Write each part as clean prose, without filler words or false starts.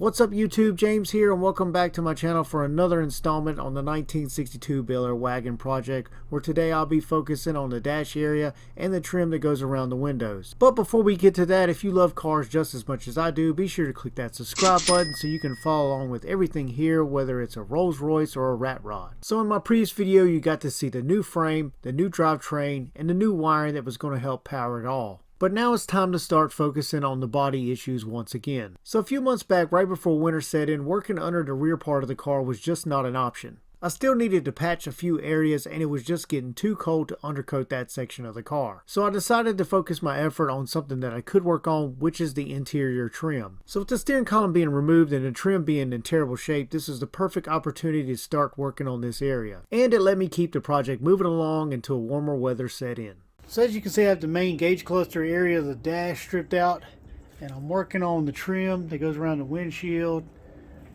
What's up YouTube, James here, and welcome back to my channel for another installment on the 1962 Bel Air Wagon project, where today I'll be focusing on the dash area and the trim that goes around the windows. But before we get to that, if you love cars just as much as I do, be sure to click that subscribe button so you can follow along with everything here, whether it's a Rolls Royce or a rat rod. So in my previous video you got to see the new frame, the new drivetrain, and the new wiring that was going to help power it all. But now it's time to start focusing on the body issues once again. So a few months back, right before winter set in, working under the rear part of the car was just not an option. I still needed to patch a few areas, and it was just getting too cold to undercoat that section of the car. So I decided to focus my effort on something that I could work on, which is the interior trim. So with the steering column being removed and the trim being in terrible shape, this is the perfect opportunity to start working on this area. And it let me keep the project moving along until warmer weather set in. So as you can see, I have the main gauge cluster area of the dash stripped out, and I'm working on the trim that goes around the windshield,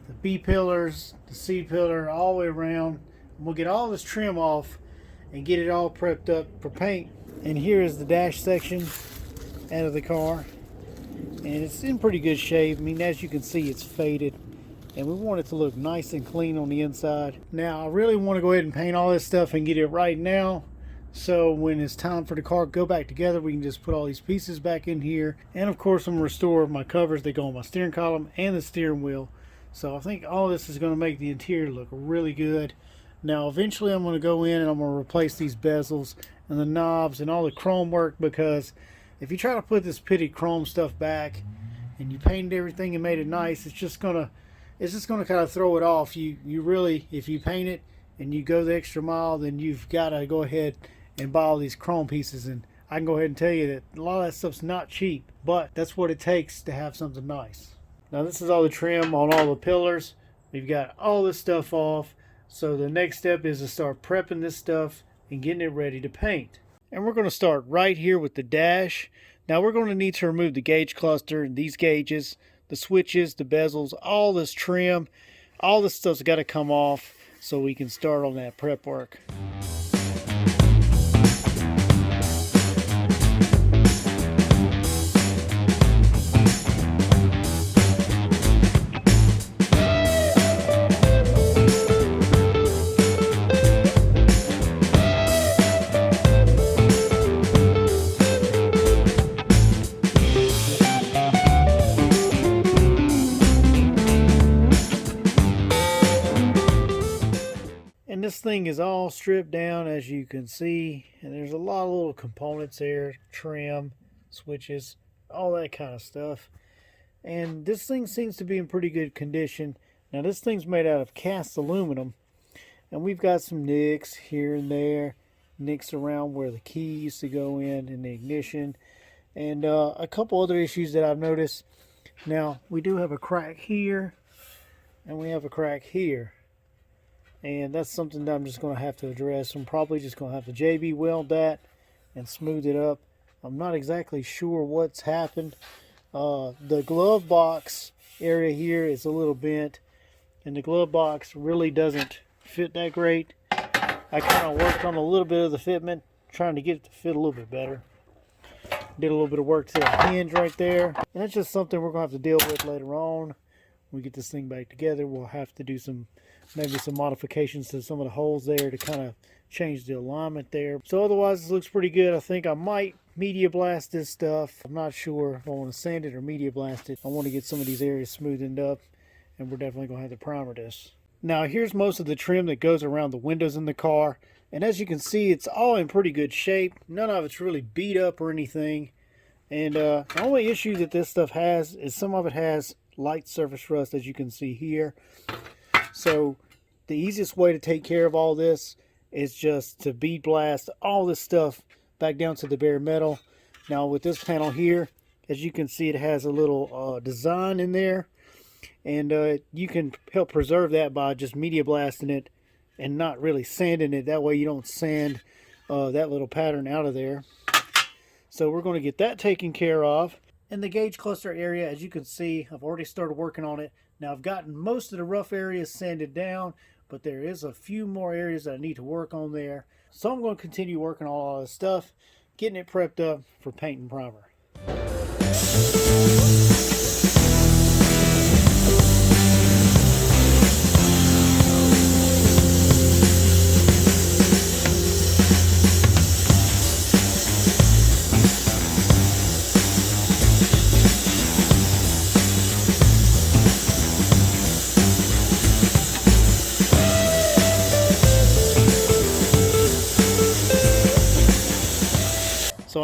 the B pillars, the C pillar, all the way around. And we'll get all this trim off and get it all prepped up for paint. And here is the dash section out of the car, and it's in pretty good shape. I mean, as you can see, it's faded, and we want it to look nice and clean on the inside. Now I really want to go ahead and paint all this stuff and get it right now. So when it's time for the car to go back together, we can just put all these pieces back in here. And of course, I'm going to restore my covers. They go on my steering column and the steering wheel. So I think all this is going to make the interior look really good. Now eventually I'm going to go in and I'm going to replace these bezels and the knobs and all the chrome work, because if you try to put this pitted chrome stuff back and you painted everything and made it nice, it's just going to kind of throw it off. You really, if you paint it and you go the extra mile, then you've got to go ahead and buy all these chrome pieces. And I can go ahead and tell you that a lot of that stuff's not cheap, but that's what it takes to have something nice. Now this is all the trim on all the pillars. We've got all this stuff off, so the next step is to start prepping this stuff and getting it ready to paint. And we're going to start right here with the dash. Now we're going to need to remove the gauge cluster, these gauges, the switches, the bezels, all this trim, all this stuff's got to come off so we can start on that prep work. This thing is all stripped down, as you can see, and there's a lot of little components there, trim, switches, all that kind of stuff. And this thing seems to be in pretty good condition. Now this thing's made out of cast aluminum, and we've got some nicks here and there, nicks around where the key used to go in the ignition, and a couple other issues that I've noticed. Now we do have a crack here, and we have a crack here. And that's something that I'm just going to have to address. I'm probably just going to have to JB weld that and smooth it up. I'm not exactly sure what's happened. The glove box area here is a little bent, and the glove box really doesn't fit that great. I kind of worked on a little bit of the fitment, trying to get it to fit a little bit better. Did a little bit of work to the hinge right there. And that's just something we're going to have to deal with later on. When we get this thing back together, we'll have to do maybe some modifications to some of the holes there to kind of change the alignment there. So otherwise this looks pretty good. I think I might media blast this stuff. I'm not sure if I want to sand it or media blast it. I want to get some of these areas smoothened up, and we're definitely going to have to primer this. Now here's most of the trim that goes around the windows in the car, and as you can see, it's all in pretty good shape. None of it's really beat up or anything. And the only issue that this stuff has is some of it has light surface rust, as you can see here. So the easiest way to take care of all this is just to bead blast all this stuff back down to the bare metal. Now with this panel here, as you can see, it has a little design in there, and you can help preserve that by just media blasting it and not really sanding it. That way you don't sand that little pattern out of there. So we're going to get that taken care of. In the gauge cluster area, as you can see, I've already started working on it. Now I've gotten most of the rough areas sanded down, but there is a few more areas that I need to work on there. So I'm going to continue working on all this stuff, getting it prepped up for paint and primer.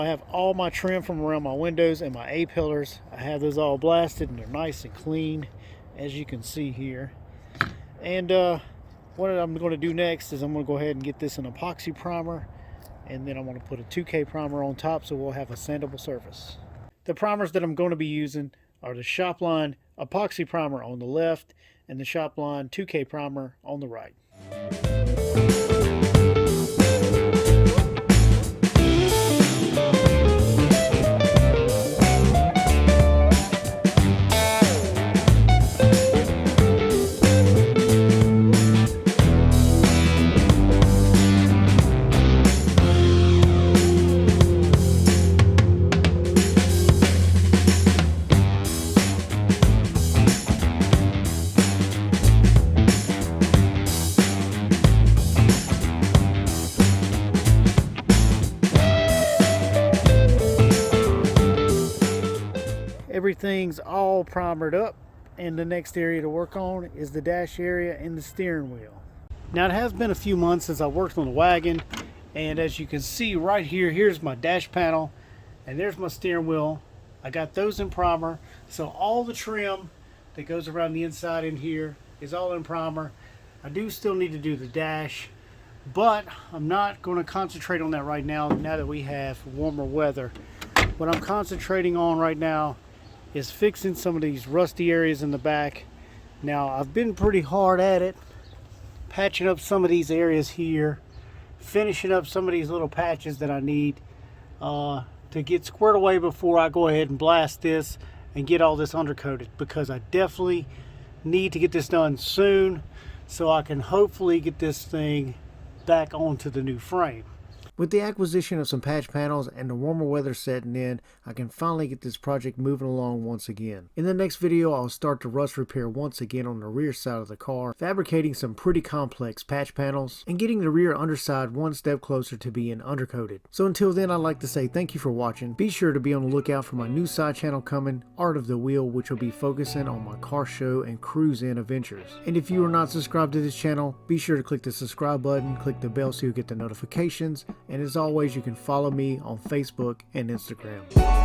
have all my trim from around my windows and my A-pillars. I have those all blasted and they're nice and clean, as you can see here. And what I'm going to do next is I'm going to go ahead and get this an epoxy primer, and then I'm going to put a 2K primer on top so we'll have a sandable surface. The primers that I'm going to be using are the Shopline epoxy primer on the left and the Shopline 2K primer on the right. Everything's all primered up, and the next area to work on is the dash area and the steering wheel. Now, it has been a few months since I worked on the wagon, and as you can see right here, here's my dash panel and there's my steering wheel. I got those in primer, so all the trim that goes around the inside in here is all in primer. I do still need to do the dash, but I'm not going to concentrate on that right now that we have warmer weather. What I'm concentrating on right now is fixing some of these rusty areas in the back. Now, I've been pretty hard at it, patching up some of these areas here, finishing up some of these little patches that I need to get squared away before I go ahead and blast this and get all this undercoated, because I definitely need to get this done soon so I can hopefully get this thing back onto the new frame. With the acquisition of some patch panels and the warmer weather setting in, I can finally get this project moving along once again. In the next video, I'll start the rust repair once again on the rear side of the car, fabricating some pretty complex patch panels and getting the rear underside one step closer to being undercoated. So until then, I'd like to say thank you for watching. Be sure to be on the lookout for my new side channel coming, Art of the Wheel, which will be focusing on my car show and cruise-in adventures. And if you are not subscribed to this channel, be sure to click the subscribe button, click the bell so you get the notifications. And as always, you can follow me on Facebook and Instagram.